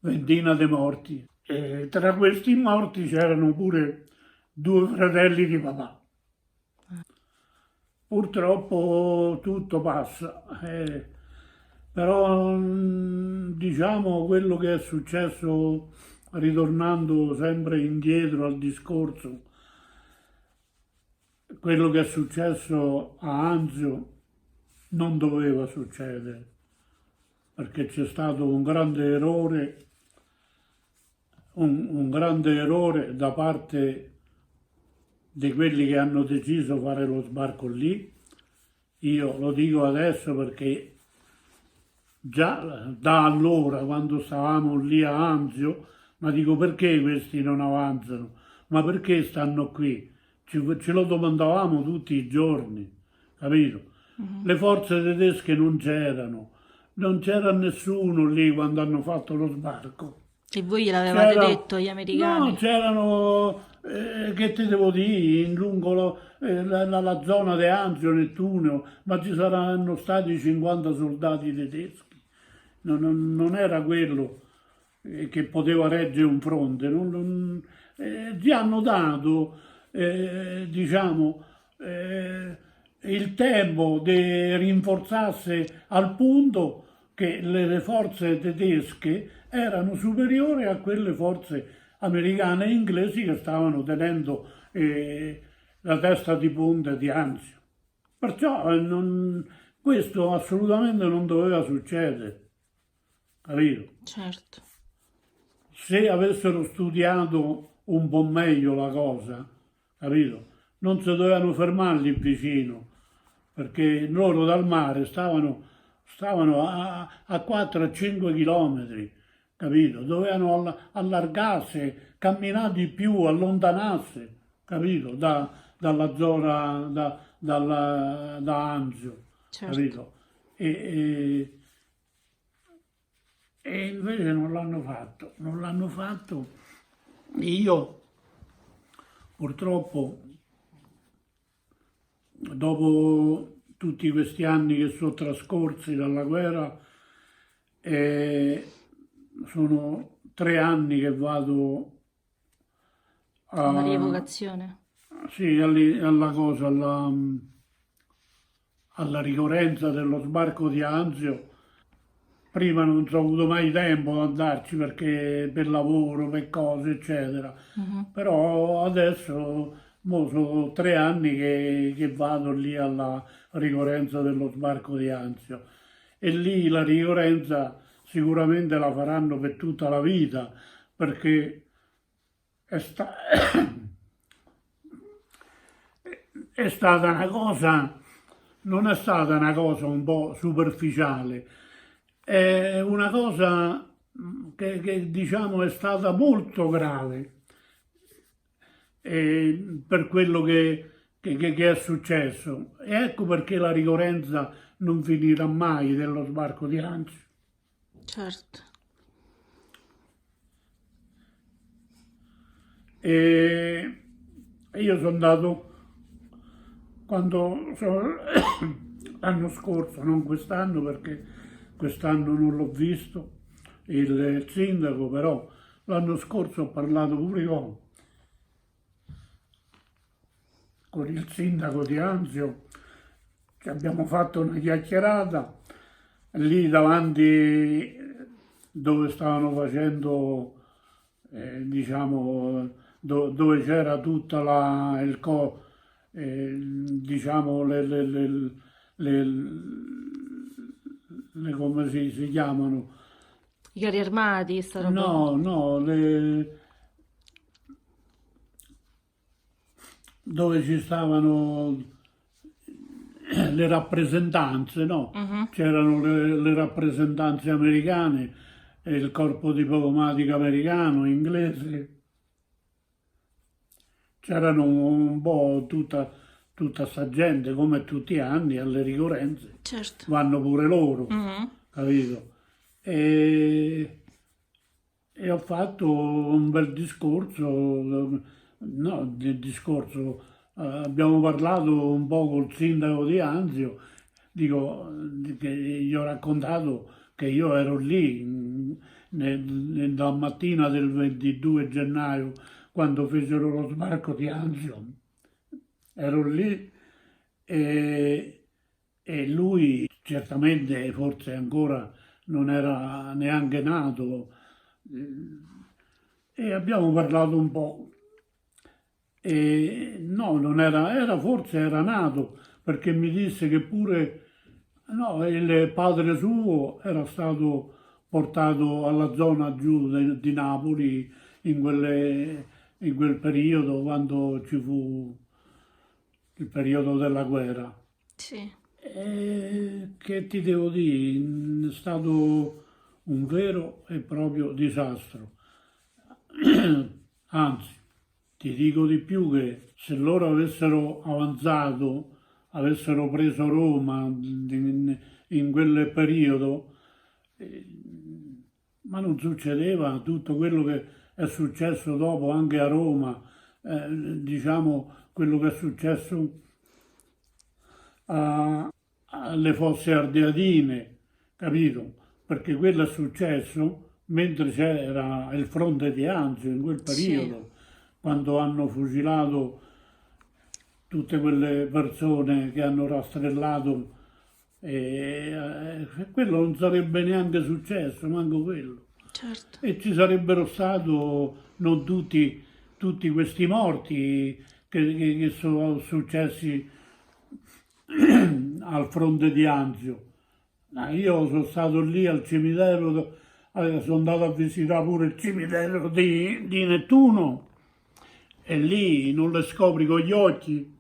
ventina di morti. E tra questi morti c'erano pure 2 fratelli di papà. Purtroppo tutto passa, però diciamo quello che è successo, ritornando sempre indietro al discorso, quello che è successo a Anzio non doveva succedere, perché c'è stato un grande errore, un grande errore da parte di quelli che hanno deciso fare lo sbarco lì. Io lo dico adesso perché già da allora, quando stavamo lì a Anzio, ma dico perché questi non avanzano? Ma perché stanno qui? Ce lo domandavamo tutti i giorni, capito? Le forze tedesche non c'era nessuno lì quando hanno fatto lo sbarco. E voi gliel'avevate C'era, detto agli no, americani? c'erano, che ti devo dire, in lungo la zona di Anzio, Nettuneo, ma ci saranno stati 50 soldati tedeschi. Non era quello che poteva reggere un fronte. Gli hanno dato, diciamo, il tempo di rinforzarsi al punto che le forze tedesche erano superiori a quelle forze americane e inglesi che stavano tenendo la testa di punta di Anzio. Perciò questo assolutamente non doveva succedere, capito? Certo. Se avessero studiato un po' meglio la cosa, capito? Non si dovevano fermare lì vicino, perché loro dal mare stavano a 4-5 chilometri, capito? Dovevano allargarsi, camminare di più, allontanarsi, capito? Dalla zona, da Anzio, Certo. capito? E invece non l'hanno fatto, non l'hanno fatto. Io purtroppo, dopo tutti questi anni che sono trascorsi dalla guerra, sono 3 anni che vado Una a, rievocazione. sì, alla cosa, alla ricorrenza dello sbarco di Anzio. Prima non ho avuto mai tempo di andarci perché per lavoro, per cose, eccetera. Però adesso mo sono 3 anni che vado lì alla ricorrenza dello sbarco di Anzio. E lì la ricorrenza sicuramente la faranno per tutta la vita, perché è, sta- è stata una cosa, non è stata una cosa un po' superficiale, è una cosa che, diciamo è stata molto grave per quello che è successo. E ecco perché la ricorrenza non finirà mai dello sbarco di Anzio. Certo. E io sono andato l'anno scorso, non quest'anno perché quest'anno non l'ho visto, il sindaco, però l'anno scorso ho parlato pure con il sindaco di Anzio, che abbiamo fatto una chiacchierata lì davanti dove stavano facendo, diciamo, dove c'era tutta diciamo, le- come si chiamano? I carri armati, sta roba qua. No, no, dove ci stavano le rappresentanze, no? C'erano le rappresentanze americane, e il corpo diplomático americano, inglese, c'erano un po' tutta sta gente, come tutti gli anni, alle ricorrenze, Certo. vanno pure loro, capito? E ho fatto un bel discorso, no, del discorso, abbiamo parlato un po' col sindaco di Anzio, dico, che gli ho raccontato che io ero lì la mattina del 22 gennaio quando fecero lo sbarco di Anzio, ero lì e, e lui certamente forse ancora non era neanche nato e abbiamo parlato un po'. E no, non era, forse era nato perché mi disse che pure No, il padre suo era stato portato alla zona giù di Napoli in quel periodo, quando ci fu il periodo della guerra. Sì. E che ti devo dire, è stato un vero e proprio disastro. Anzi, ti dico di più che se loro avessero avanzato, avessero preso Roma in quel periodo, ma non succedeva tutto quello che è successo dopo anche a Roma, diciamo quello che è successo alle fosse ardeatine, capito? Perché quello è successo mentre c'era il fronte di Anzio in quel Sì, periodo, quando hanno fucilato tutte quelle persone che hanno rastrellato quello non sarebbe neanche successo, manco quello. certo. E ci sarebbero stato non tutti questi morti che sono successi al fronte di Anzio. Io sono stato lì al cimitero, sono andato a visitare pure il cimitero di Nettuno e lì non le scopri con gli occhi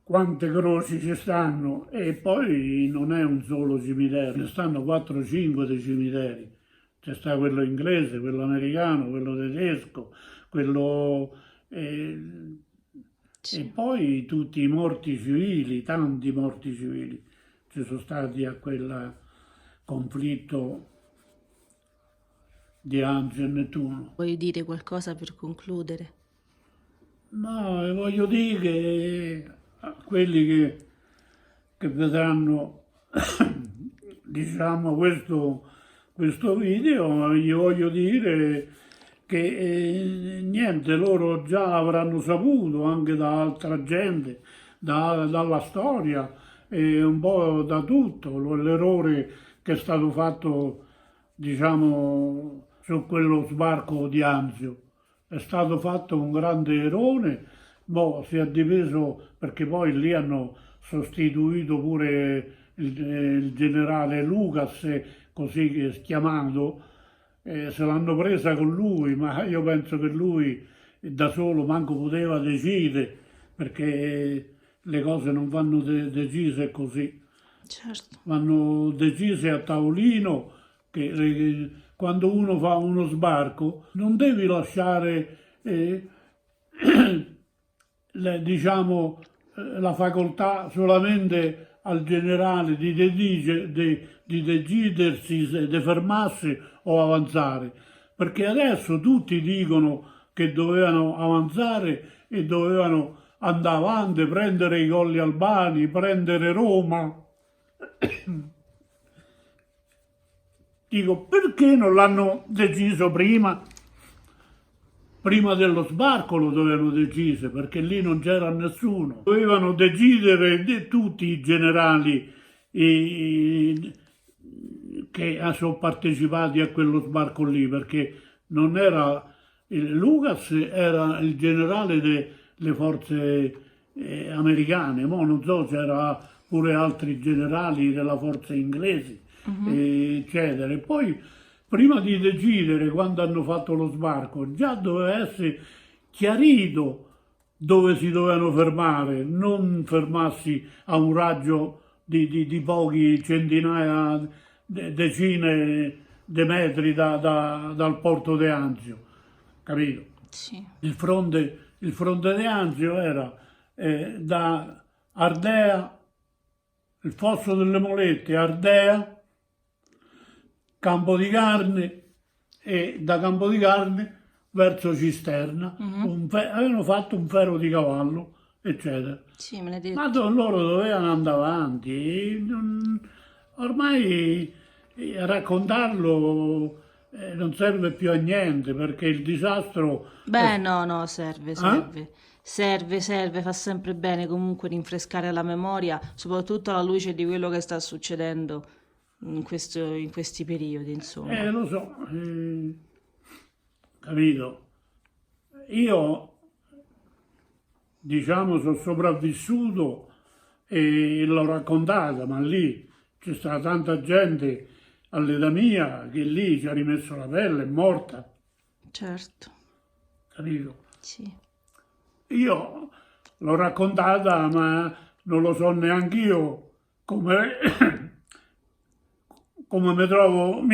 quante croci ci stanno. E poi non è un solo cimitero, ne stanno 4-5 dei cimiteri. C'è sta quello inglese, quello americano, quello tedesco, quello... e Sì. poi tutti i morti civili, tanti morti civili ci sono stati a quel conflitto di Anzio e Nettuno. Vuoi dire qualcosa per concludere? Ma voglio dire che a quelli che vedranno diciamo questo video, gli voglio dire che niente, loro già avranno saputo anche da altra gente, dalla storia e un po' da tutto, l'errore che è stato fatto, diciamo, su quello sbarco di Anzio. È stato fatto un grande errore, boh, si è diviso perché poi lì hanno sostituito pure il generale Lucas, così chiamato, se l'hanno presa con lui, ma io penso che lui da solo manco poteva decidere, perché le cose non vanno decise così, Certo. vanno decise a tavolino, che quando uno fa uno sbarco non devi lasciare diciamo, la facoltà solamente al generale di decidersi, di fermarsi o avanzare, perché adesso tutti dicono che dovevano avanzare e dovevano andare avanti, prendere i colli albani, prendere Roma. Dico, perché non l'hanno deciso prima? Prima dello sbarco lo dovevano decidere, perché lì non c'era nessuno. Dovevano decidere tutti i generali che sono partecipati a quello sbarco lì, perché non era Lucas, era il generale delle forze americane, mo non so, c'era pure altri generali della forza inglesi, eccetera. E poi prima di decidere quando hanno fatto lo sbarco, già doveva essere chiarito dove si dovevano fermare, non fermarsi a un raggio di pochi centinaia, decine di metri dal porto di Anzio, capito? Sì. Il fronte di Anzio era da Ardea, il fosso delle Molette, Ardea, Campo di Carne e da Campo di Carne verso Cisterna. Avevano fatto un ferro di cavallo, eccetera. Sì, me l'hai Ma detto. loro dovevano andare avanti. Ormai raccontarlo non serve più a niente perché il disastro Beh, no, no, serve, eh? serve. Serve, serve, fa sempre bene comunque rinfrescare la memoria, soprattutto alla luce di quello che sta succedendo in questi periodi, insomma. Lo so, capito? Io, diciamo, sono sopravvissuto e l'ho raccontata, ma lì c'è stata tanta gente all'età mia che lì ci ha rimesso la pelle, è morta, Certo, capito? sì. Io l'ho raccontata, ma non lo so neanche io come, come mi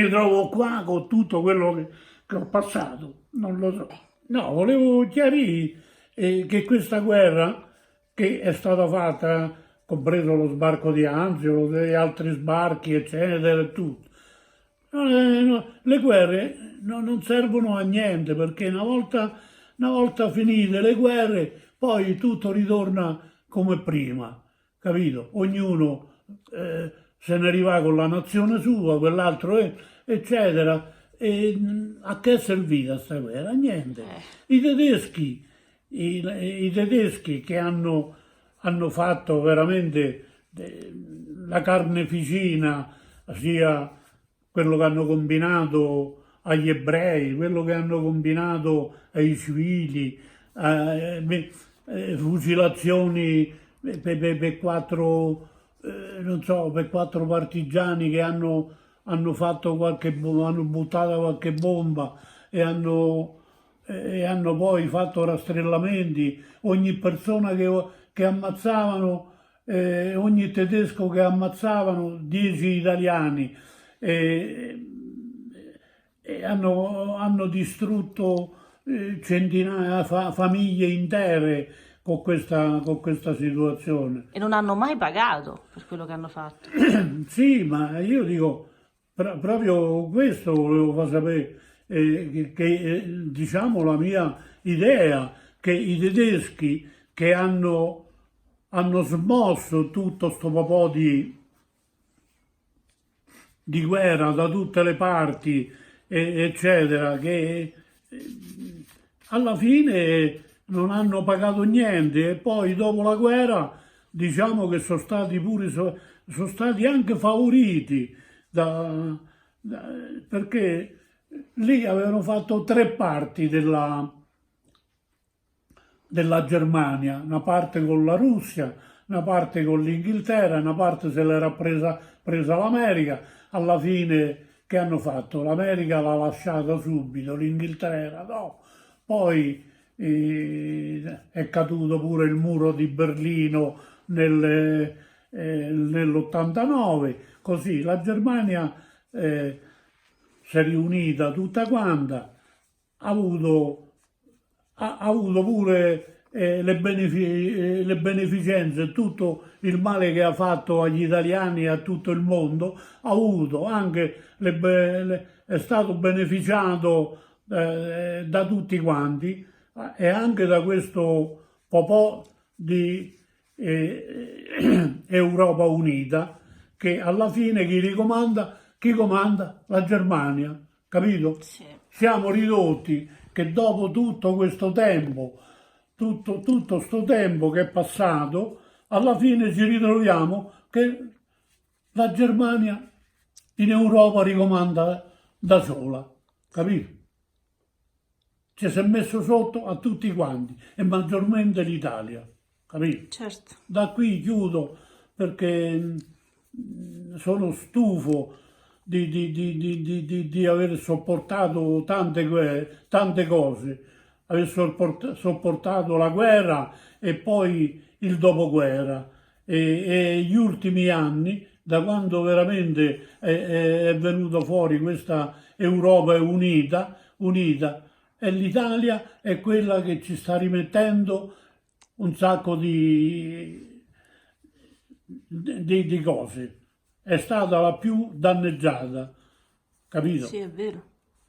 trovo qua con tutto quello che ho passato, non lo so. No, volevo chiarire che questa guerra che è stata fatta, compreso lo sbarco di Anzio e altri sbarchi, eccetera, e tutto. Le guerre non servono a niente perché una volta finite le guerre poi tutto ritorna come prima, capito? Ognuno se ne arriva con la nazione sua, quell'altro eccetera. E a che è servita sta guerra? Niente. I tedeschi, i tedeschi che hanno fatto veramente la carneficina, sia quello che hanno combinato agli ebrei, quello che hanno combinato ai civili, fucilazioni per quattro, non so, per quattro partigiani che hanno fatto hanno buttato qualche bomba e hanno poi fatto rastrellamenti. Ogni persona che ammazzavano, ogni tedesco che ammazzavano, 10 italiani. E, e hanno distrutto centinaia, famiglie intere con questa situazione. E non hanno mai pagato per quello che hanno fatto. Sì, ma io dico, proprio questo volevo far sapere, diciamo la mia idea, che i tedeschi che hanno smosso tutto sto po' di guerra da tutte le parti, eccetera, che alla fine non hanno pagato niente e poi dopo la guerra diciamo che sono stati sono stati anche favoriti perché lì avevano fatto tre parti della Germania, una parte con la Russia, una parte con l'Inghilterra, una parte se l'era presa l'America. Alla fine che hanno fatto? L'America l'ha lasciata subito, l'Inghilterra no. Poi è caduto pure il muro di Berlino nell'89, così la Germania si è riunita tutta quanta, ha avuto ha avuto pure le beneficenze, tutto il male che ha fatto agli italiani e a tutto il mondo, ha avuto anche è stato beneficiato da tutti quanti e anche da questo popò di Europa Unita che alla fine chi comanda? La Germania, capito? Sì. Siamo ridotti che dopo tutto questo tempo, tutto sto tempo che è passato, alla fine ci ritroviamo che la Germania in Europa ricomanda da sola, capito? Ci si è messo sotto a tutti quanti e maggiormente l'Italia, capito? Certo. Da qui chiudo perché sono stufo di aver sopportato tante cose, aver sopportato la guerra e poi il dopoguerra e gli ultimi anni, da quando veramente è venuta fuori questa Europa unita, e l'Italia è quella che ci sta rimettendo un sacco di cose. È stata la più danneggiata, capito? Sì, è vero.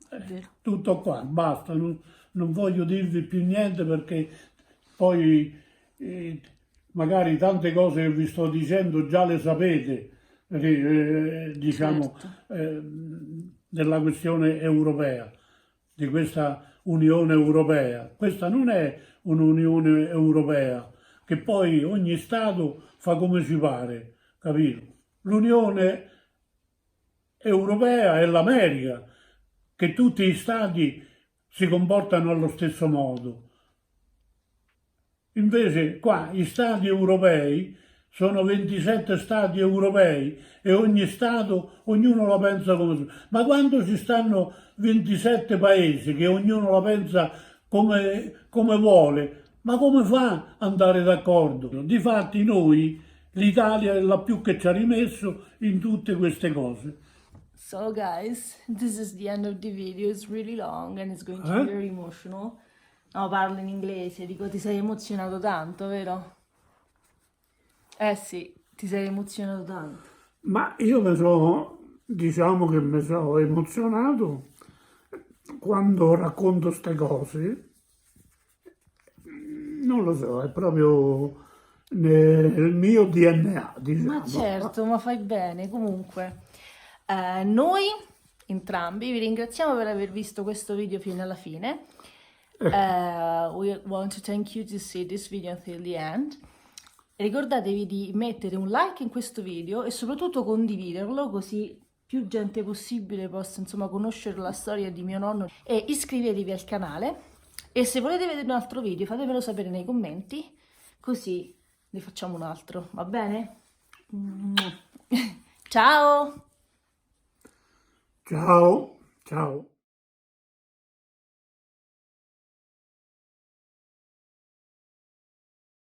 È vero. Tutto qua, basta, non voglio dirvi più niente perché poi magari tante cose che vi sto dicendo già le sapete, diciamo, Certo. della questione europea, di questa Unione Europea. Questa non è un'Unione Europea, che poi ogni Stato fa come ci pare, capito? L'Unione Europea è l'America, che tutti gli Stati si comportano allo stesso modo. Invece qua gli Stati europei sono 27 stati europei e ogni stato, ognuno la pensa come su. Ma quando ci stanno 27 paesi che ognuno la pensa come vuole, ma come fa ad andare d'accordo? Difatti noi, l'Italia è la più che ci ha rimesso in tutte queste cose. So guys, this is the end of the video. It's really long and it's going to be very emotional. No, parlo in inglese, dico ti sei emozionato tanto, vero? Eh sì, ti sei emozionato tanto. Ma io diciamo che mi sono emozionato quando racconto queste cose. Non lo so, è proprio nel mio DNA, diciamo. Ma certo, ma fai bene. Comunque, noi entrambi vi ringraziamo per aver visto questo video fino alla fine. We want to thank you to see this video until the end. Ricordatevi di mettere un like in questo video e soprattutto condividerlo così più gente possibile possa insomma conoscere la storia di mio nonno, e iscrivetevi al canale, e se volete vedere un altro video fatemelo sapere nei commenti così ne facciamo un altro, va bene? Ciao! Ciao, ciao.